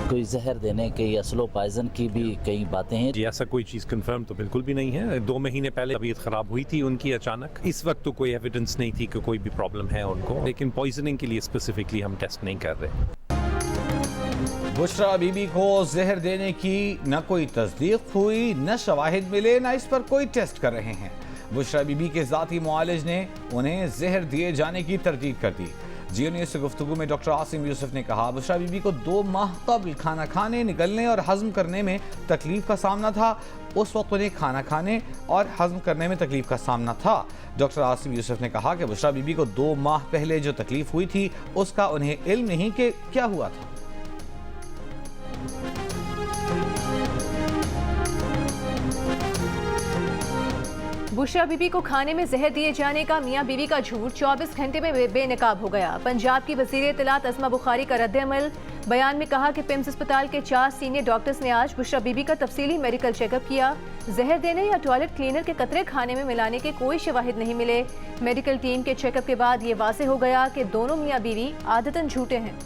कोई जहर देने के या स्लो पॉइजन की भी कई बातें हैं। जी ऐसा कोई चीज़ कंफर्म तो बिल्कुल भी नहीं है। 2 महीने पहले तबीयत ख़राब हुई थी उनकी अचानक। इस वक्त तो कोई एविडेंस नहीं थी कि कोई भी प्रॉब्लम है उनको, लेकिन पॉइजनिंग के लिए स्पेसिफिकली हम टेस्ट नहीं कर रहे। बुशरा बीबी को जहर देने की न कोई तस्दीक हुई, न शवाहिद मिले, न इस पर कोई टेस्ट कर रहे हैं। बुशरा बीबी के ज़ाती मुआलिज ने उन्हें जहर दिए जाने की तरदीद कर दी। जियो न्यूज़ से गुफ्तगू में डॉक्टर आसिम यूसुफ ने कहा, बुशरा बीबी को 2 माह कबल खाना खाने, निगलने और हजम करने में तकलीफ का सामना था। उस वक्त उन्हें खाना खाने और हजम करने में तकलीफ का सामना था। डॉक्टर आसिम यूसुफ ने कहा कि बुशरा बीबी को 2 माह पहले जो तकलीफ हुई थी उसका उन्हें इल्म नहीं कि क्या हुआ था। बुशरा बीबी को खाने में जहर दिए जाने का मियां बीवी का झूठ 24 घंटे में बेनकाब हो गया। पंजाब की वज़ीर इत्तलात अस्मा बुखारी का रद्द-ए-अमल। बयान में कहा कि पिम्स अस्पताल के 4 सीनियर डॉक्टर्स ने आज बुशरा बीबी का तफसीली मेडिकल चेकअप किया। जहर देने या टॉयलेट क्लीनर के कतरे खाने में मिलाने के कोई शवाहिद नहीं मिले। मेडिकल टीम के चेकअप के बाद ये वाज़ेह हो गया कि दोनों मियां बीवी आदतन झूठे हैं।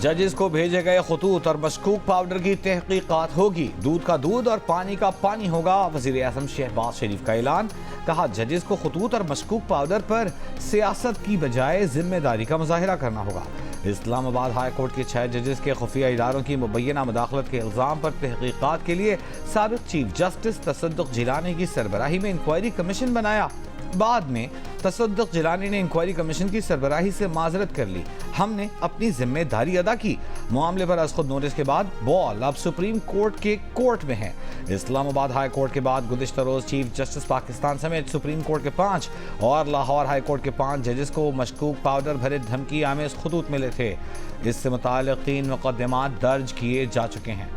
जजेस को भेजे गए खतूत और मशकूक पाउडर की तहकीकात होगी। दूध का दूध और पानी का पानी होगा। वज़ीर आज़म शहबाज शरीफ का ऐलान। कहा, जजेस को खतूत और मशकूक पाउडर पर सियासत की बजाय जिम्मेदारी का मुजाहिरा करना होगा। इस्लामाबाद हाई कोर्ट के 6 जजेस के खुफिया इदारों की मुबैना मुदाखलत के इल्ज़ाम पर तहकीकात के लिए साबिक़ चीफ जस्टिस तसद्दुक़ जिलानी की सरबराही में इंक्वायरी कमीशन बनाया। बाद में तसद्दुक़ जिलानी ने इंक्वायरी कमीशन की सरबराही से माजरत कर ली। हमने अपनी जिम्मेदारी अदा की। मामले पर अज़ खुद नोटिस के बाद बॉल अब सुप्रीम कोर्ट के कोर्ट में है। इस्लामाबाद हाई कोर्ट के बाद गुज़िश्ता रोज़ चीफ जस्टिस पाकिस्तान समेत सुप्रीम कोर्ट के 5 और लाहौर हाई कोर्ट के 5 जजेस को मशकूक पाउडर भरे धमकी आमेज़ खतूत मिले थे। इससे मुताल्लिक़ 3 मुक़द्दमात दर्ज किए जा चुके हैं।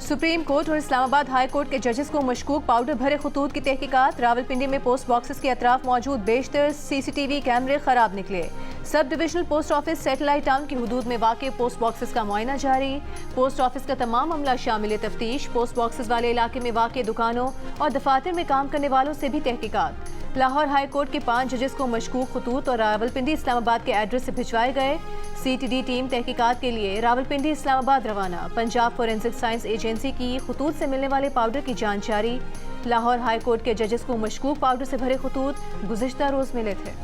सुप्रीम कोर्ट और इस्लामाबाद हाई कोर्ट के जजेस को मशकूक पाउडर भरे खतूत की तहकीकात। रावलपिंडी में पोस्ट बॉक्सेस के अतराफ मौजूद बेशतर CCTV कैमरे खराब निकले। Sub divisional post office satellite town की हुदूद में वाक़ पोस्ट बॉक्सेस का मुआयना जारी। पोस्ट ऑफिस का तमाम अमला शामिल तफ्तीश। पोस्ट बॉक्सेस वाले इलाके में वाक़ दुकानों और दफातर में काम करने वालों से भी तहकीकात। लाहौर हाई कोर्ट के 5 जजेस को मशकूक खतूत और रावलपिंडी इस्लामाबाद के एड्रेस से भिजवाए गए। CTD टीम तहकीकात के लिए रावलपिंडी इस्लामाबाद रवाना। पंजाब फोरेंसिक साइंस एजेंसी की खतूत से मिलने वाले पाउडर की जांच जारी। लाहौर हाई कोर्ट के जजेस को मशकूक पाउडर से भरे खतूत गुज़िश्ता रोज मिले थे।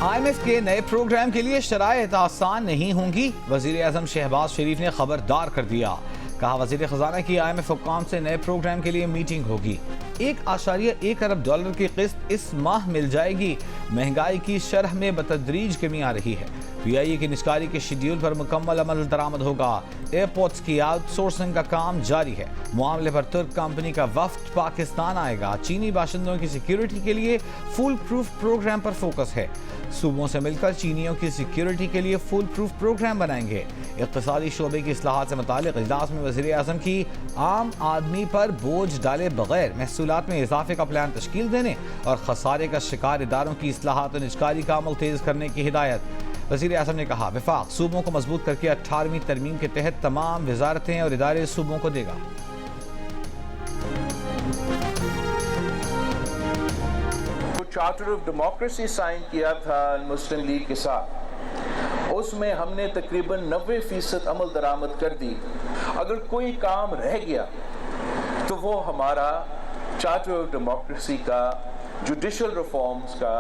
IMF के नए प्रोग्राम के लिए शराइत आसान नहीं होंगी। वज़ीर आज़म शहबाज शरीफ ने खबरदार कर दिया। कहा, वज़ीर ख़जाना की IMF हुक्काम से नए प्रोग्राम के लिए मीटिंग होगी। 1.1 अरब डॉलर की किस्त इस माह मिल जाएगी। महंगाई की शरह में बतदरीज कमी आ रही है। PIA की निस्कारी के शेड्यूल पर मुकम्मल अमल दरामद होगा। एयरपोर्ट्स की आउटसोर्सिंग का काम जारी है। मामले पर तुर्क कंपनी का वफ्द पाकिस्तान आएगा। चीनी बाशिंदों की सिक्योरिटी के लिए फुल प्रूफ प्रोग्राम पर फोकस है। सूबों से मिलकर चीनियों की सिक्योरिटी के लिए फुल प्रूफ प्रोग्राम बनाएंगे। इक़्तिसादी शोबे की इस्लाहात से मुतालिक इजलास में वज़ीर आज़म की आम आदमी पर बोझ डाले बगैर महसूलात में इजाफे का प्लान तश्कील देने और खसारे का शिकार इदारों की इस्लाहात और निजकारी का अमल तेज़ करने की हिदायत। वज़ीर आज़म ने कहा, वफाक सूबों को मजबूत करके 18वीं तरमीम के तहत तमाम वजारतें और इदारे सूबों को देगा। चार्टर ऑफ डेमोक्रेसी साइन किया था मुस्लिम लीग के साथ, उसमें हमने तकरीबन 90% अमल दरामद कर दी। अगर कोई काम रह गया तो वो हमारा चार्टर ऑफ डेमोक्रेसी का जुडिशल रिफॉर्म्स का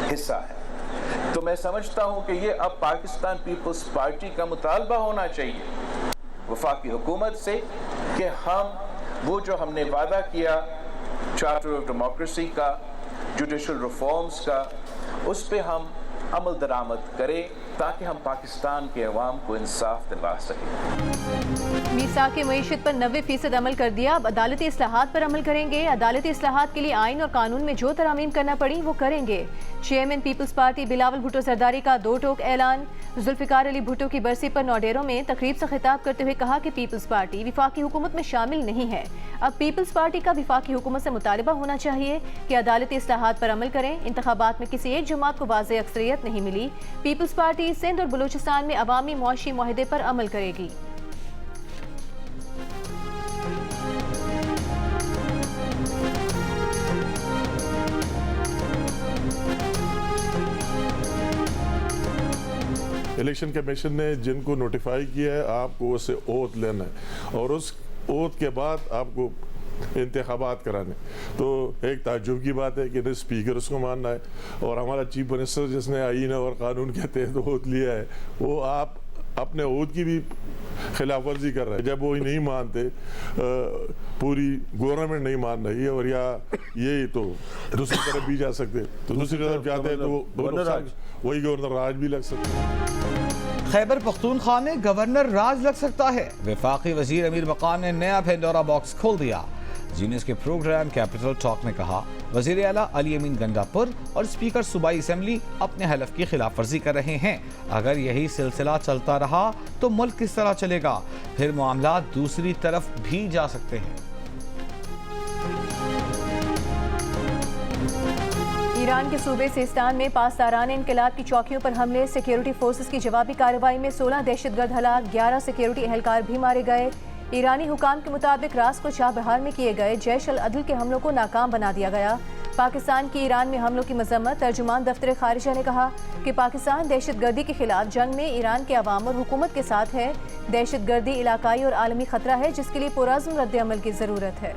हिस्सा है। तो मैं समझता हूं कि ये अब पाकिस्तान पीपल्स पार्टी का मुतालबा होना चाहिए वफाकी हुकूमत से कि हम वो जो हमने वादा किया चार्टर ऑफ डेमोक्रेसी का, जुडिशल रिफॉर्म्स का, उस पे हम अमल दरामद करे ताकि हम पाकिस्तान के अवाम को इंसाफ दिला सकें। मीसाक मईशत पर 90% अमल कर दिया, अब अदालती इस्लाहात पर अमल करेंगे। अदालती इस्लाहात के लिए आइन और कानून में जो तरामीम करना पड़ी वो करेंगे। Chairman peoples party Bilawal Bhutto Zardari का 2 टोक ऐलान। जुल्फिकार अली भुट्टो की बरसी पर नौडेरों में तकरीब से खिताब करते हुए कहा कि पीपल्स पार्टी विफाकी हुकूमत में शामिल नहीं है। अब पीपल्स पार्टी का विफाकी हुकूमत से मुतालबा होना चाहिए कि अदालती इस्लाहात पर अमल करें। इंतखाबात में किसी एक जमात को वाज़ेह अक्सरियत नहीं मिली। पीपल्स पार्टी सिंध और बलूचिस्तान में अवामी मुआशी मुआहदे पर अमल करेगी। इलेक्शन कमीशन ने जिनको नोटिफाई किया है आपको उससे ओथ लेना है और उस ओथ के बाद आपको इंतखाबात कराने। तो एक ताज्जुब की बात है कि नहीं स्पीकर उसको मानना है और हमारा चीफ मिनिस्टर जिसने आईन और कानून के तहत ओथ लिया है वो आप अपने ओथ की भी खिलाफ वर्जी कर रहे हैं। जब वो नहीं मानते, पूरी गवर्नमेंट नहीं मान रही है और या ये तो दूसरी तरफ भी जा सकते, तो दूसरी तरफ जाते हैं तो वही गवर्नर राज भी लग सकते हैं। खैबर पख्तूनख्वा में गवर्नर राज लग सकता है। वफाकी वजीर अमीर मकाम ने नया पेंडोरा बॉक्स खोल दिया। जीनियस के प्रोग्राम कैपिटल टॉक में कहा वजीर आला अली अमीन गंडापुर और स्पीकर सूबाई असम्बली अपने हलफ की खिलाफ वर्जी कर रहे हैं। अगर यही सिलसिला चलता रहा तो मुल्क किस तरह चलेगा? फिर मामला दूसरी तरफ भी जा सकते हैं। ईरान के सूबे सिस्तान में पासदारान इनकलाब की चौकियों पर हमले, सिक्योरिटी फोर्सेस की जवाबी कार्रवाई में 16 दहशतगर्द हलाक, 11 सिक्योरिटी एहलकार भी मारे गए। ईरानी हुकाम के मुताबिक रात को चाबहार में किए गए जैश अल अदल के हमलों को नाकाम बना दिया गया। पाकिस्तान की ईरान में हमलों की मजम्मत। तर्जुमान दफ्तर खारिजा ने कहा कि पाकिस्तान दहशतगर्दी के खिलाफ जंग में ईरान के अवाम और हुकूमत के साथ है। दहशतगर्दी इलाकाई और आलमी खतरा है जिसके लिए पुरअज़्म रद्द अमल की ज़रूरत है।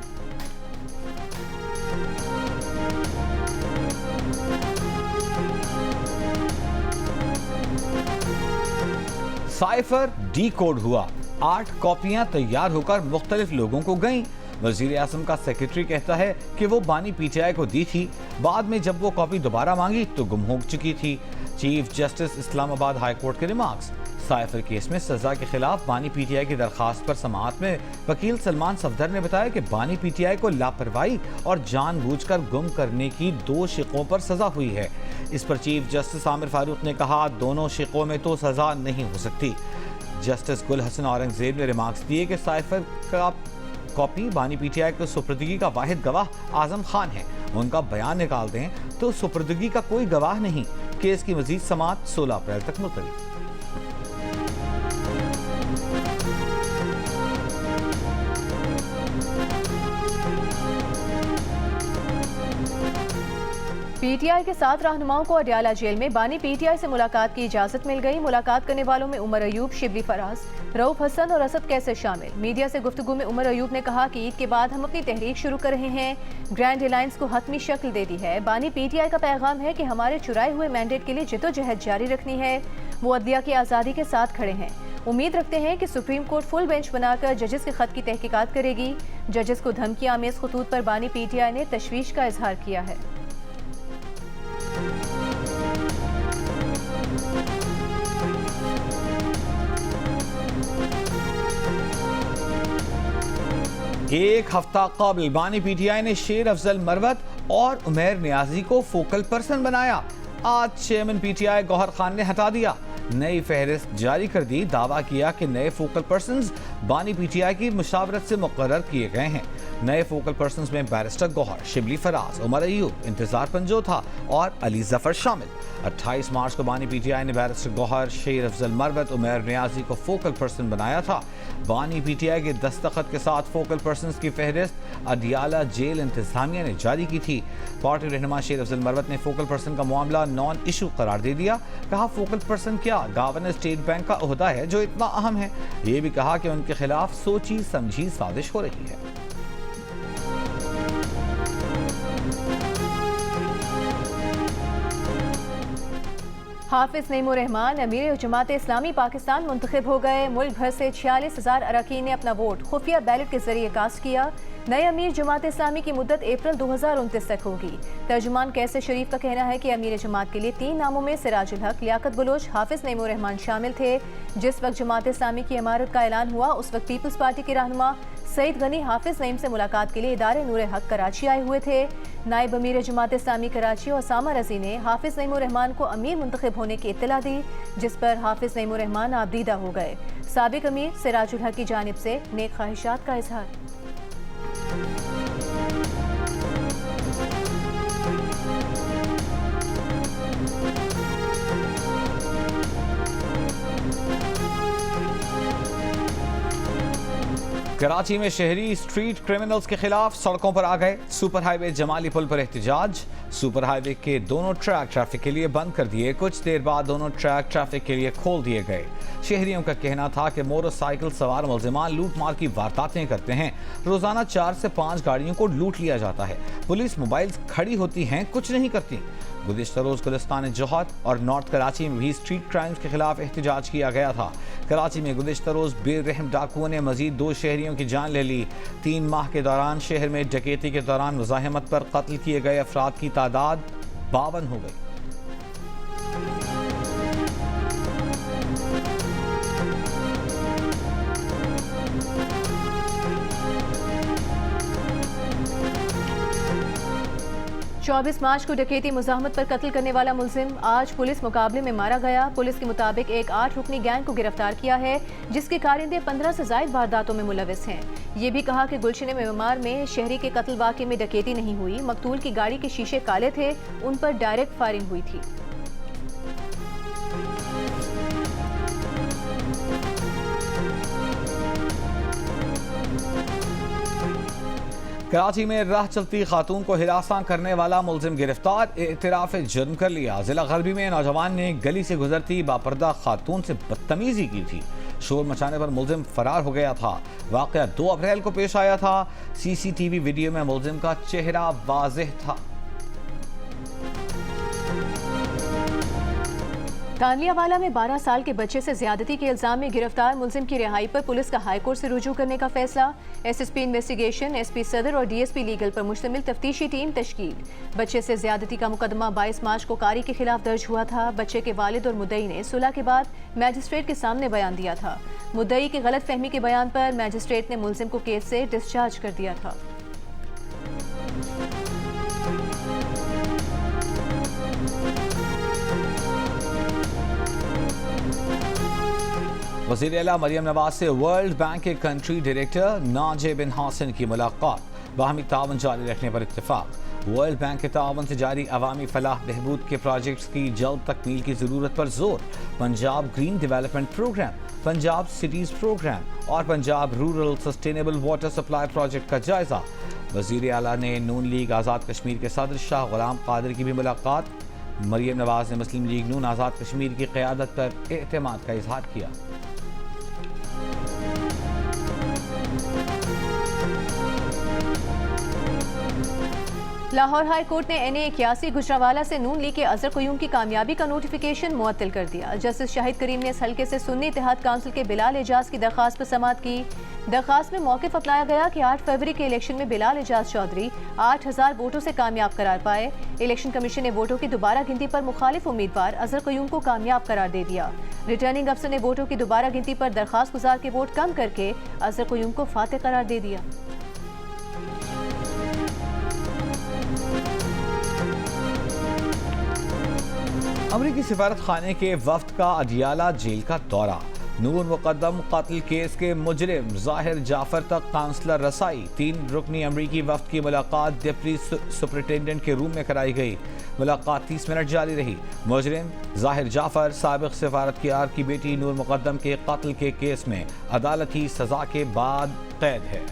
साइफर डी कोड हुआ, 8 कॉपियां तैयार होकर मुख्तलिफ लोगों को गईं। वजीर आज़म का सेक्रेटरी कहता है कि वो बानी पीटीआई को दी थी, बाद में जब वो कॉपी दोबारा मांगी तो गुम हो चुकी थी। Chief justice Islamabad high court के रिमार्क्स। साइफर केस में सजा के खिलाफ बानी पीटीआई की दरखास्त पर समाअत में वकील सलमान सफदर ने बताया कि बानी पीटीआई को लापरवाही और जानबूझकर गुम करने की 2 शिकों पर सजा हुई है। इस पर चीफ जस्टिस आमिर फारूक ने कहा दोनों शिकों में तो सजा नहीं हो सकती। जस्टिस गुल हसन औरंगजेब ने रिमार्क्स दिए कि साइफर का कॉपी बानी पीटीआई को सुपुर्दगी का वाहिद गवाह आजम खान है, उनका बयान निकाल दें तो सुपुर्दगी का कोई गवाह नहीं। केस की मजीद समाअत 16 अप्रैल तक मुलतवी। पीटीआई के 7 रहनुमाओं को अडयाला जेल में बानी पीटीआई से मुलाकात की इजाजत मिल गई। मुलाकात करने वालों में उमर अयूब, शिबली फराज, रऊफ हसन और असद कैसर शामिल। मीडिया से गुफ्तगू में उमर अयूब ने कहा कि ईद के बाद हम अपनी तहरीक शुरू कर रहे हैं, ग्रैंड अलायंस को हतमी शक्ल दे दी है। बानी पीटीआई का पैगाम है कि हमारे चुराए हुए मैंडेट के लिए जिद्दोजहद जारी रखनी है। वो अदलिया की आज़ादी के साथ खड़े हैं। उम्मीद रखते हैं कि सुप्रीम कोर्ट फुल बेंच बनाकर जजेस के खत की तहकीकात करेगी। जजेस को धमकी आमेज खतूत पर बानी पीटीआई ने तशवीश का इजहार किया है। एक हफ्ता कबल बानी पीटीआई ने शेर अफजल मरवत और उमैर नियाजी को फोकल पर्सन बनाया। आज चेयरमैन पीटीआई गौहर खान ने हटा दिया, नई फहरिस्त जारी कर दी। दावा किया कि नए फोकल पर्सन्स बानी पीटीआई की मुशावरत से मुकर्रर किए गए हैं। नए फोकल पर्सन्स में बैरिस्टर गौहर, शिबली फराज, उमर अयूब, इंतजार पंजोथा और अली जफर शामिल। 28 मार्च को बानी पीटीआई ने बैरिस्टर गौहर, शेर अफजल मरवत, उमैर नियाजी को फोकल पर्सन बनाया था। बानी पीटीआई के दस्तखत के साथ फोकल पर्सन्स की फहरिस्त अडियाला जेल इंतजामिया ने जारी की थी। पार्टी रहनुमा शेर अफजल मरवत ने फोकल पर्सन का मामला नॉन इशू करार दे दिया। कहा फोकल पर्सन क्या गवर्नर स्टेट बैंक का ओहदा है जो इतना अहम है। ये भी कहा कि उनके खिलाफ सोची समझी साजिश हो रही है। हाफिज नईमुर रहमान अमीर जमात इस्लामी पाकिस्तान मुंतखब हो गए। मुल्क भर से 46,000 अरकान ने अपना वोट खुफिया बैलेट के जरिए कास्ट किया। नए अमीर जमात इस्लामी की मुद्दत अप्रैल 2029 तक होगी। तर्जुमान कैसर शरीफ का कहना है कि अमीर जमात के लिए 3 नामों में सिराजुल हक, लियाकत बलोच, हाफिज नईमुर रहमान शामिल थे। जिस वक्त जमात इस्लामी की इमारत का ऐलान हुआ उस वक्त पीपल्स पार्टी के रहनुमा सईद गनी हाफिज नईम से मुलाकात के लिए इदारे नूर हक कराची आए हुए थे। नायब अमीर जमात इस्लामी कराची और सामा रजी ने हाफिज नईमुर रहमान को अमीर मुंतखब होने की इत्तला दी, जिस पर हाफिज नईमुर रहमान आबदीदा हो गए। साबिक अमीर सिराजुल हक की जानिब से नेक ख्वाहिशात का इजहार। कराची में शहरी स्ट्रीट क्रिमिनल्स के खिलाफ सड़कों पर आ गए। सुपर हाईवे जमाली पुल पर एहतजाज। सुपर हाईवे के दोनों ट्रैक ट्रैफिक के लिए बंद कर दिए। कुछ देर बाद दोनों ट्रैक ट्रैफिक के लिए खोल दिए गए। शहरियों का कहना था कि मोटरसाइकिल सवार मुल्जिमान लूट मार की वारदातें करते हैं। रोजाना 4 से 5 गाड़ियों को लूट लिया जाता है। पुलिस मोबाइल खड़ी होती हैं, कुछ नहीं करती। गुज़िश्ता रोज गुलिस्तान जोहर और नॉर्थ कराची में भी स्ट्रीट क्राइम्स के खिलाफ एहतजाज किया गया था। कराची में गुज़िश्ता रोज बेरहम डाकुओं ने मजीद 2 शहरियों की जान ले ली। 3 माह के दौरान शहर में डकैती के दौरान मुज़ाहमत पर कत्ल किए गए अफराद की तादाद 52 हो गई। चौबीस मार्च को डकैती मुज़ाहमत पर कत्ल करने वाला मुल्जिम आज पुलिस मुकाबले में मारा गया। पुलिस के मुताबिक एक 8 रुकनी गैंग को गिरफ्तार किया है, जिसके कारिंदे 15 से ज़ायद वारदातों में मुलविस हैं। ये भी कहा कि गुलशन मेमार में शहरी के कत्ल वाक़े में डकैती नहीं हुई। मकतूल की गाड़ी के शीशे काले थे, उन पर डायरेक्ट फायरिंग हुई थी। कराची में राह चलती खातून को हिरासा करने वाला मुल्जिम गिरफ्तार। एतराफ़ जुर्म कर लिया। जिला गरबी में नौजवान ने गली से गुजरती बापर्दा खातून से बदतमीजी की थी। शोर मचाने पर मुल्जिम फरार हो गया था। वाक़या 2 अप्रैल को पेश आया था। CCTV वीडियो में मुल्जिम का चेहरा वाज़ेह था। तानियावाला में 12 साल के बच्चे से ज्यादती के इल्जाम में गिरफ्तार मुल्जिम की रिहाई पर पुलिस का हाई कोर्ट से रुजू करने का फैसला। SSP इन्वेस्टिगेशन, SP सदर और DSP लीगल पर मुश्तमिल तफ्तीशी टीम तश्कील। बच्चे से ज्यादती का मुकदमा 22 मार्च को कारी के खिलाफ दर्ज हुआ था। बच्चे के वालिद और मुद्दई ने सुलह के बाद मैजिस्ट्रेट के सामने बयान दिया था। मुद्दई की गलत फहमी के बयान पर मैजिस्ट्रेट ने मुल्जिम को केस से डिस्चार्ज कर दिया था। वज़ीर आला मरियम नवाज से वर्ल्ड बैंक के कंट्री डायरेक्टर नाजे बिन हासन की मुलाकात। बाहमी तावन जारी रखने पर इत्तेफाक। वर्ल्ड बैंक के तावन से जारी अवामी फलाह बहबूद के प्रोजेक्ट्स की जल्द तकमील की ज़रूरत पर जोर। Punjab green development programme, Punjab cities programme और Punjab rural sustainable water supply project का जायजा। वज़ीर आला ने नून लीग आज़ाद कश्मीर के सदर शाह गुलाम कादिर की भी मुलाकात। मरियम नवाज ने मुस्लिम लीग नून आज़ाद कश्मीर की क़यादत पर एतमाद का इजहार किया। लाहौर हाई कोर्ट ने NA81 गुजरावाला से नून लीग के अजहर क़यूम की कामयाबी का नोटिफिकेशन मुअत्तल कर दिया। जस्टिस शाहिद करीम ने इस हल्के से सुन्नी इत्तेहाद काउंसिल के बिलाल एजाज की दरख्वास्त पर समाअत की। दरख्वास्त में मौक़िफ़ अपनाया गया कि 8 फरवरी के इलेक्शन में बिलाल एजाज चौधरी 8000 वोटों से कामयाब करार पाए। इलेक्शन कमीशन ने वोटों की दोबारा गिनती पर मुखालिफ उम्मीदवार अजहर क़यूम को कामयाब करार दे दिया। रिटर्निंग अफसर ने वोटों की दोबारा गिनती पर दरख्वास्त गुजार के वोट कम करके अजहर क़यूम को फातेह करार दे दिया। अमरीकी सिफारत खाने के वफ्द का अडियाला जेल का दौरा। नूर मुकद्दम कत्ल केस के मुजरिम ज़ाहिर जाफर तक काउंसलर रसाई। 3 रुकनी अमरीकी वफ्द की मुलाकात डिप्टी सुपरिटेंडेंट के रूम में कराई गई। मुलाकात 30 मिनट जारी रही। मुजरिम ज़ाहिर जाफर साबिक सिफारतकार की बेटी नूर मुकद्दम के कत्ल के केस में अदालती सजा के बाद कैद है।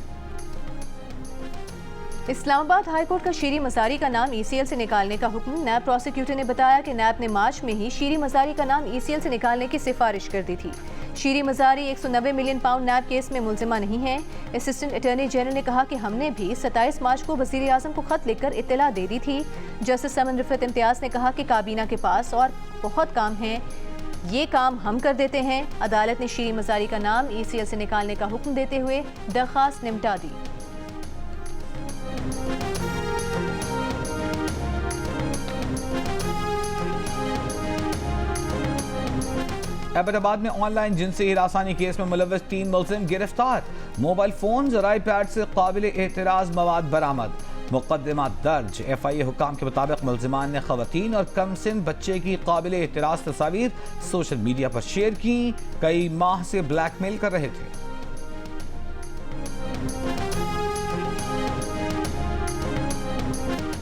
इस्लामाबाद हाई कोर्ट का शीरी मज़ारी का नाम ECL से निकालने का हुक्म। नैब प्रोसिक्यूटर ने बताया कि नैब ने मार्च में ही शीरी मज़ारी का नाम ECL से निकालने की सिफारिश कर दी थी। शीरी मजारी 190 मिलियन पाउंड नैब केस में मुलजिमा नहीं है। असिस्टेंट अटॉर्नी जनरल ने कहा कि हमने भी 27 मार्च को वजीर आजम को खत लिखकर इत्तला दे दी थी। जस्टिस समन रिफत इम्तियाज ने कहा कि काबीना के पास और बहुत काम है, ये काम हम कर देते हैं। अदालत ने शीरी मजारी का नाम ECL से निकालने का हुक्म देते हुए दरख्वास्त निपटा दी। अहमदाबाद में ऑनलाइन जिनसी हिरासानी केस में मुलव्वस 3 मुलजिम गिरफ्तार। मोबाइल फोन और आईपैड से काबिल एतराज मवाद बरामद। मुकदमा दर्ज। FIA हुकाम के मुताबिक मुलजिमान ने खवातीन और कमसिन बच्चे की काबिल एतराज तस्वीर सोशल मीडिया पर शेयर की। कई माह से ब्लैकमेल कर रहे थे।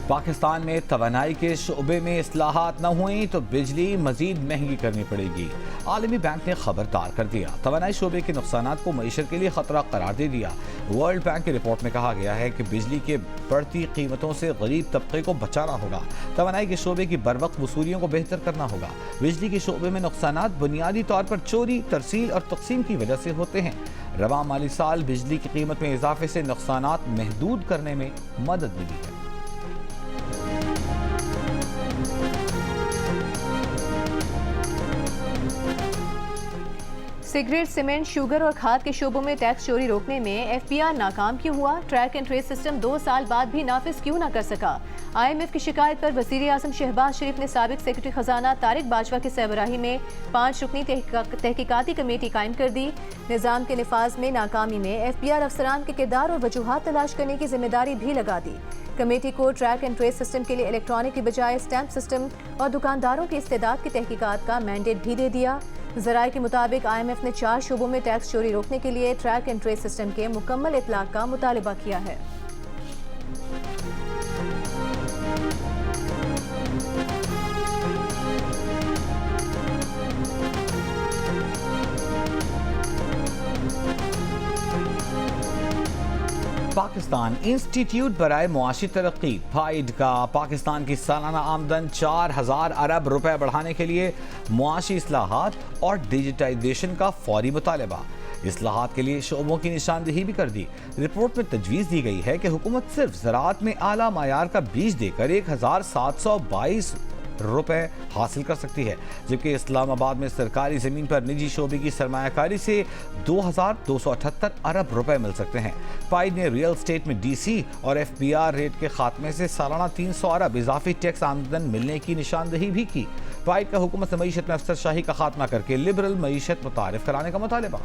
पाकिस्तान में तवानाई के शोबे में इस्लाहात न हुई तो बिजली मजीद महंगी करनी पड़ेगी। आलमी बैंक ने खबरदार कर दिया। तवानाई शोबे के नुकसानात को मईशत के लिए खतरा करार दे दिया। वर्ल्ड बैंक की रिपोर्ट में कहा गया है कि बिजली के बढ़ती कीमतों से गरीब तबके को बचाना होगा। तवानाई के शोबे की बरवक्त वसूलियों को बेहतर करना होगा। बिजली के शोबे में नुकसानात बुनियादी तौर पर चोरी, तरसील और तकसीम की वजह से होते हैं। रवा माली साल बिजली की कीमत में इजाफे से नुकसानात महदूद करने में मदद मिली है। सिगरेट, सीमेंट, शुगर और खाद के शोबों में टैक्स चोरी रोकने में FBI नाकाम क्यों हुआ? ट्रैक एंड ट्रेस सिस्टम 2 साल बाद भी नाफिज क्यों ना कर सका? IMF की शिकायत पर वजीर आजम शहबाज शरीफ ने साबिक सेक्रेटरी खजाना तारिक बाजवा की सरबराही में 5 रुकनी तहकीकाती कमेटी कायम कर दी। निज़ाम के निफाज में नाकामी में FBI अफसरान के किरदार और वजूहात तलाश करने की जिम्मेदारी भी लगा दी। कमेटी को ट्रैक एंड ट्रेस सिस्टम के लिए इलेक्ट्रॉनिक की बजाय स्टैंप सिस्टम और दुकानदारों की इस्तेदाद की तहकीकात का मैंडेट भी दे दिया। ज़राए के मुताबिक IMF ने 4 शोबों में टैक्स चोरी रोकने के लिए ट्रैक एंड ट्रेस सिस्टम के मुकम्मल इतलाक का मुतालबा किया है। पाकिस्तान इंस्टीट्यूट बराए मुआशी तरक्की फाइड का पाकिस्तान की सालाना आमदन 4000 अरब रुपए बढ़ाने के लिए मुआशी इस्लाहात और डिजिटाइजेशन का फौरी मुतालबा। इस्लाहात के लिए शोबों की निशानदेही भी कर दी। रिपोर्ट में तजवीज़ दी गई है कि हुकूमत सिर्फ ज़राअत में आला मायार का बीज देकर 1722 रुपए हासिल कर सकती है, जबकि इस्लामाबाद में सरकारी ज़मीन पर निजी शोबे की सरमायाकारी से 2278 अरब रुपए मिल सकते हैं। पाइड ने रियल स्टेट में DC और FBR रेट के खात्मे से सालाना 300 अरब इजाफी टैक्स आमदन मिलने की निशानदेही भी की। पाइड का हुकूमत से मईशत में अफसरशाही का खात्मा करके लिबरल मईशत मुतारिफ कराने का मुतालबा।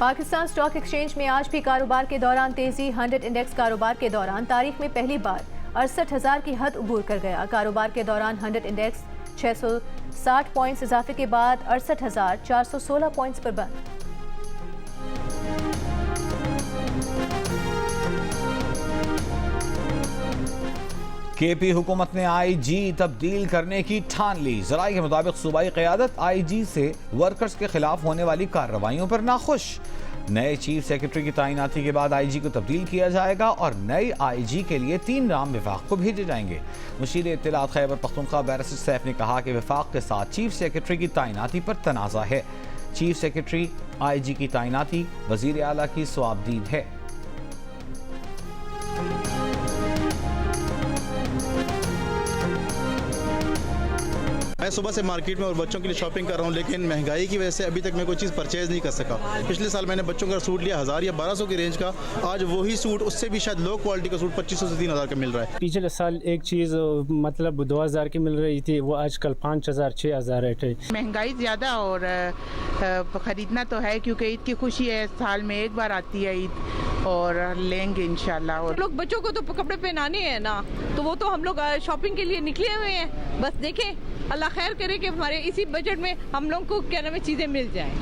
पाकिस्तान स्टॉक एक्सचेंज में आज भी कारोबार के दौरान तेजी। 100 इंडेक्स कारोबार के दौरान तारीख में पहली बार 68,000 की हद उबूर कर गया। कारोबार के दौरान 100 इंडेक्स 660 पॉइंट्स इजाफे के बाद 68,416 पॉइंट्स पर बंद। KP हुकूमत ने IG तब्दील करने की ठान ली। ज़राए के मुताबिक सूबाई क़यादत IG से वर्कर्स के खिलाफ होने वाली कार्रवाइयों पर नाखुश। नए चीफ सेक्रेटरी की तैनाती के बाद IG को तब्दील किया जाएगा और नए IG के लिए 3 नाम विफाक को भेजे जाएंगे। मुशीर इत्तलात खैबर पख्तूनख्वा बैरिस्टर सैफ ने कहा कि विफाक के साथ चीफ सेक्रेटरी की तैनाती पर तनाज़ा है। चीफ सेक्रेटरी IG की तैनाती वज़ीर आला की सवाबदीद है। मैं सुबह से मार्केट में और बच्चों के लिए शॉपिंग कर रहा हूँ, लेकिन महंगाई की वजह से अभी तक मैं कोई चीज़ परचेज़ नहीं कर सका। पिछले साल मैंने बच्चों का सूट लिया 1000 या 1200 की रेंज का, आज वही सूट उससे भी शायद लो क्वालिटी का सूट 2500 से 3000 का मिल रहा है। पिछले साल एक चीज़ मतलब 2000 की मिल रही थी, वो आजकल 5000 6000 रेट है। महंगाई ज़्यादा और ख़रीदना तो है क्योंकि ईद की खुशी है, साल में एक बार आती है ईद और लेंगे इंशाल्लाह। और लोग बच्चों को तो कपड़े पहनाने हैं ना, तो वो तो हम लोग शॉपिंग के लिए निकले हुए हैं। बस देखें अल्लाह खैर करे कि हमारे इसी बजट में हम लोग को क्या नाम है चीज़ें मिल जाएं।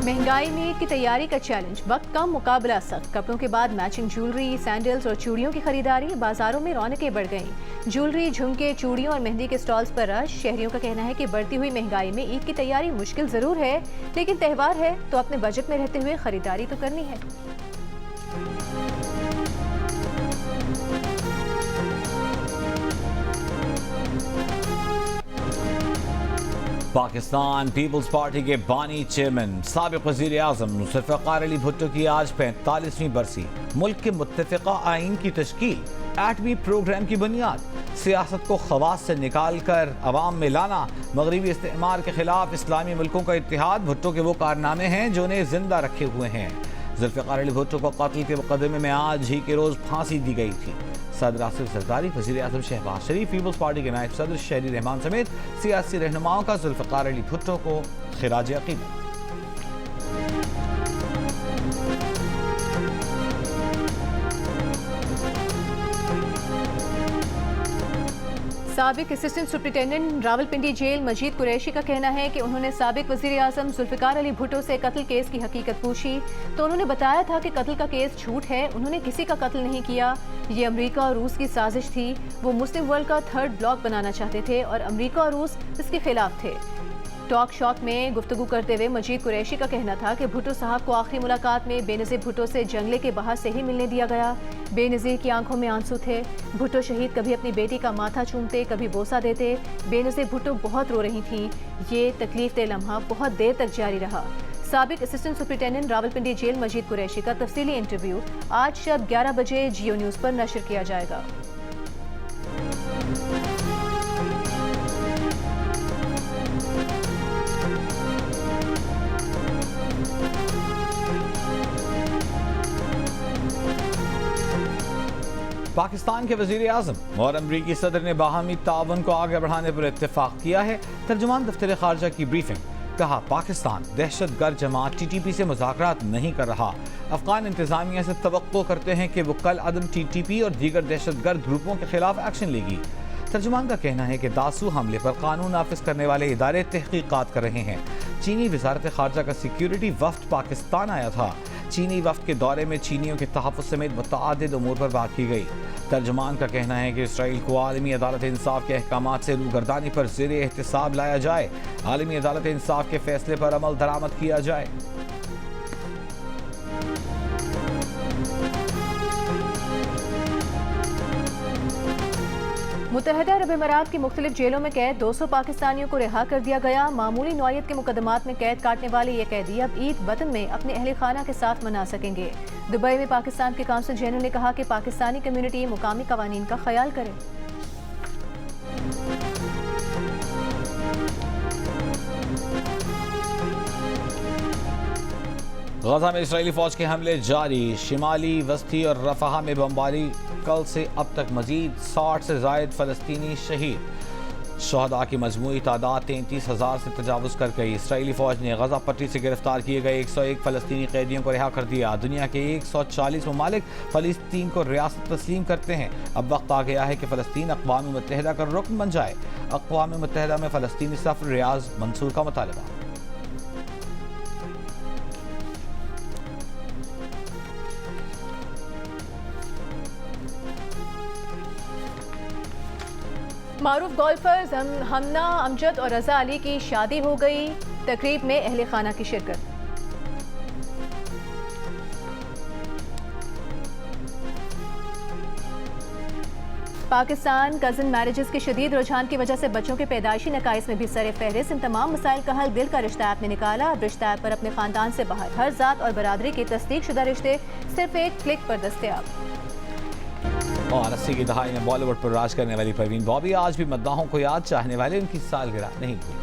महंगाई में ईद की तैयारी का चैलेंज, वक्त कम मुकाबला सख्त। कपड़ों के बाद मैचिंग ज्वेलरी, सैंडल्स और चूड़ियों की खरीदारी। बाजारों में रौनकें बढ़ गईं। ज्वेलरी, झुमके, चूड़ियों और मेहंदी के स्टॉल्स पर रश। शहरियों का कहना है कि बढ़ती हुई महंगाई में ईद की तैयारी मुश्किल ज़रूर है, लेकिन त्यौहार है तो अपने बजट में रहते हुए खरीदारी तो करनी है। पाकिस्तान पीपल्स पार्टी के बानी चेयरमैन साबिक वज़ीर आज़म जुल्फ़िकार अली भुट्टो की आज 45वीं बरसी। मुल्क के मुत्तफ़िक़ा आइन की तश्कील, एटमी प्रोग्राम की बुनियाद, सियासत को खवास से निकाल कर अवाम में लाना, मगरबी इस्तेमार के खिलाफ इस्लामी मुल्कों का इत्तेहाद भुट्टो के वो कारनामे हैं जो उन्हें जिंदा रखे हुए हैं। जुल्फ़िकार अली भुट्टो को कत्ल के मुकदमे में आज ही के रोज़ फांसी दी गई थी। सदर आसिफ ज़रदारी, वज़ीर आज़म शहबाज शरीफ, पीपल्स पार्टी के नायब सदर शहरी रहमान समेत सियासी रहनुमाओं का जुल्फ़िकार अली भुट्टो को खिराज अक़ीदत। साबिक असिस्टेंट सुप्रिंटेंडेंट रावलपिंडी जेल मजीद कुरैशी का कहना है कि उन्होंने साबिक वज़ीर आज़म जुल्फ़िकार अली भुट्टो से कत्ल केस की हकीकत पूछी तो उन्होंने बताया था कि कत्ल का केस झूठ है, उन्होंने किसी का कत्ल नहीं किया, ये अमेरिका और रूस की साजिश थी। वो मुस्लिम वर्ल्ड का थर्ड ब्लॉक बनाना चाहते थे और अमेरिका और रूस इसके खिलाफ थे। टॉक शॉक में गुफ्तगू करते हुए मजीद कुरैशी का कहना था कि भुट्टो साहब को आखिरी मुलाकात में बेनज़ीर भुट्टो से जंगले के बाहर से ही मिलने दिया गया। बेनज़ीर की आंखों में आंसू थे। भुट्टो शहीद कभी अपनी बेटी का माथा चूमते, कभी बोसा देते। बेनज़ीर भुट्टो बहुत रो रही थीं। ये तकलीफ दे लम्हा बहुत देर तक जारी रहा। साबिक असिस्टेंट सुप्रिंटेंडेंट रावलपिंडी जेल मजीद कुरैशी का तफसीली इंटरव्यू आज शब 11 बजे जियो न्यूज़ पर नशर किया जाएगा। पाकिस्तान के वज़ीर आज़म और अमरीकी सदर ने बाहमी ताउन को आगे बढ़ाने पर इत्तेफाक किया है। तर्जुमान दफ्तर खारजा की ब्रीफिंग, कहा पाकिस्तान दहशतगर्द जमात TTP से मुज़ाकरात नहीं कर रहा। अफगान इंतज़ामिया से तवक्को करते हैं कि वो कल अदम TTP और दीगर दहशतगर्द ग्रुपों के खिलाफ एक्शन लेगी। तर्जुमान का कहना है कि दासू हमले पर कानून नाफिज करने वाले इदारे तहकीकात कर रहे हैं। चीनी वज़ारत खारजा का सिक्योरिटी वफ्द पाकिस्तान आया था। चीनी वफ्द के दौरे में चीनियों के तहफ़्फ़ुज़ समेत मुतअद्दिद उमूर पर बात की गई। तर्जुमान का कहना है कि इसराइल को आलमी अदालत इंसाफ के अहकामात से रूगर्दानी पर ज़ेर एहतिसाब लाया जाए, आलमी अदालत इंसाफ के फैसले पर अमल दरामद किया जाए। मुत्तहदा अरब अमीरात की मुख्तलिफ जेलों में कैद 200 पाकिस्तानियों को रिहा कर दिया गया। मामूली नौयत के मुकदमात में कैद काटने वाले ये कैदी अब ईद वतन में अपने अहले खाना के साथ मना सकेंगे। दुबई में पाकिस्तान के काउंसिल जनरल ने कहा कि पाकिस्तानी कम्युनिटी मुकामी कवानीन का ख्याल करे। गजा में इसराइली फौज के हमले जारी, शिमाली वस्ती और रफाह में बमबारी। कल से अब तक मजीद 60 से ज़ायद फ़लस्तीनी शहीद। शहदा की मजमूई तादाद 33,000 से तजावुज़ कर गई। इसराइली फ़ौज ने गजा पट्टी से गिरफ्तार किए गए 101 फ़लस्तीनी कैदियों को रिहा कर दिया। दुनिया के 140 ममालिक फ़लस्तीन को रियासत तस्लीम करते हैं। अब वक्त आ गया है कि फ़लस्तीन अक़वाम मुत्तहिदा का रुकन बन जाए। अक़वाम मुत्तहिदा में फ़लस्तीनी सफ़र रियाज मंसूर का मुतालबा। मारूफ गोल्फर्स हमना अमजद और रजा अली की शादी हो गई। तकरीब में अहले खाना की शिरकत। पाकिस्तान कज़न मैरिजेस के शदीद रुझान की वजह से बच्चों के पैदाइशी नकाइस में भी सरे फहरिस्त। इन तमाम मसाइल का हल दिल का रिश्ता ऐप ने निकाला। अब रिश्ता ऐप पर अपने खानदान से बाहर हर जात और बरादरी के तस्दीक शुदा रिश्ते सिर्फ एक क्लिक पर दस्तयाब। और 80 की दहाई में बॉलीवुड पर राज करने वाली परवीन बॉबी आज भी मद्दाहों को याद, चाहने वाले उनकी सालगिरह नहीं भूले।